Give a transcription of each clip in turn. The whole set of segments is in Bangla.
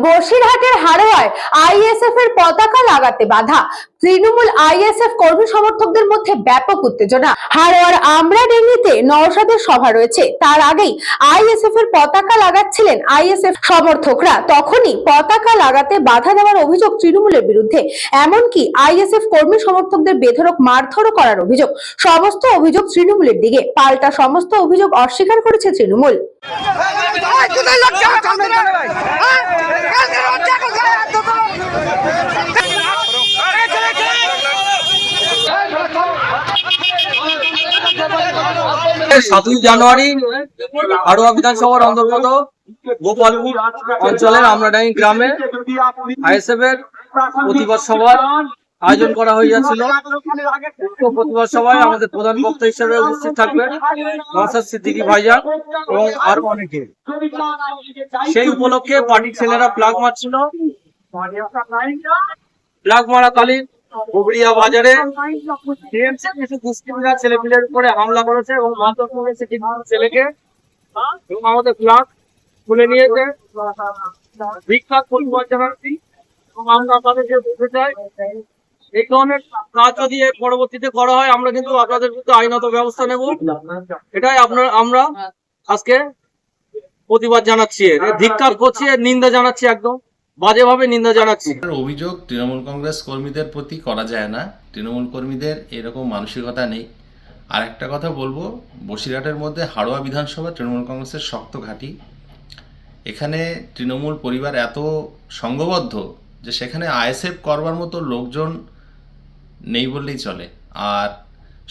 বসিরহাটের হাড়োয়ায় আইএসএফ এর পতাকা লাগাতে বাধা। তৃণমূল আইএসএফ কর্মী সমর্থকদের মধ্যে ব্যাপক উত্তেজনা। হাড়োয়ার আমরাডেঙ্গিতে নওশাদের সভা রয়েছে, তার আগেই আইএসএফ এর পতাকা লাগাচ্ছিলেন আইএসএফ সমর্থকরা। তখনই পতাকা লাগাতে বাধা দেওয়ার অভিযোগ তৃণমূলের বিরুদ্ধে। এমনকি আইএসএফ কর্মী সমর্থকদের বেধড়ক মারধরও করার অভিযোগ। সমস্ত অভিযোগ তৃণমূলের দিকে, পাল্টা সমস্ত অভিযোগ অস্বীকার করেছে তৃণমূল। সাতই জানুয়ারি হাড়োয়া বিধানসভার অন্তর্গত গোপালপুর অঞ্চলের আমরাডাঙ্গি গ্রামে আইএসএফ এর প্রতিবাদ সভার আয়োজন করা হয়েছিল। প্রতিবাদ সভায় আমাদের প্রধান বক্তা হিসেবে উপস্থিত থাকবেন নওশাদ সিদ্দিকী ভাইজান এবং আরো অনেকে। সেই উপলক্ষে পার্টির ছেলেরা ফ্ল্যাগ মারছিল। ফ্ল্যাগ মারাকালীন গোবরিয়া বাজারে কিছু দুষ্কৃতীরা ছেলেপিলের উপরে হামলা করেছে এবং মারধর করেছে কিছু ছেলেকে এবং আমাদের ফ্ল্যাগ খুলে নিয়েছে। বিখ্যাত প্রতিবাদ জানাচ্ছি এবং আমরা আপনাদেরকে বলতে চাই, এই ধরনের কাজ যদি পরবর্তীতে করা হয় আমরা কিন্তু আপনাদের বিরুদ্ধে আইনত ব্যবস্থা নেব। এটাই আমরা আজকে প্রতিবাদ জানাচ্ছি, ধিক্কার করছি, নিন্দা জানাচ্ছি, একদম বাজেভাবে নিন্দা জানাচ্ছি। অভিযোগ তৃণমূল কংগ্রেস কর্মীদের প্রতি করা যায় না, তৃণমূল কর্মীদের এরকম মানসিকতা নেই। আর একটা কথা বলবো, বসিরহাটের মধ্যে হাড়োয়া বিধানসভা তৃণমূল কংগ্রেসের শক্ত ঘাঁটি। এখানে তৃণমূল পরিবার এত সংঘবদ্ধ যে সেখানে আইএসএফ করবার মতো লোকজন নেই বললেই চলে। আর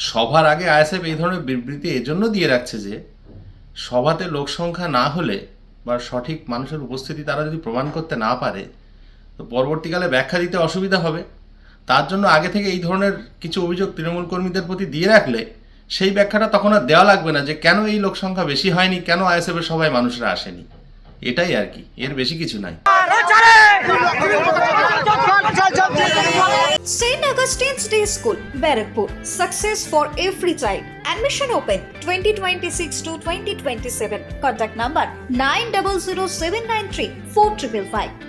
সভার আগে আইএসএফ এই ধরনের বিবৃতি এজন্য দিয়ে রাখছে যে সভাতে লোক সংখ্যা না হলে বা সঠিক মানুষের উপস্থিতি তারা যদি প্রমাণ করতে না পারে তো পরবর্তীকালে ব্যাখ্যা দিতে অসুবিধা হবে। তার জন্য আগে থেকে এই ধরনের কিছু অভিযোগ তৃণমূল কর্মীদের প্রতি দিয়ে রাখলে সেই ব্যাখ্যাটা তখন আর দেওয়া লাগবে না যে কেন এই লোক সংখ্যা বেশি হয়নি, কেন আইএসএফের সভায় মানুষরা আসেনি। এটাই আর কি, এর বেশি কিছু নাই। St. Augustine's Day School, Barrackpur. Success for every child. Admission open 2026 to 2027. Contact number 900793 4555.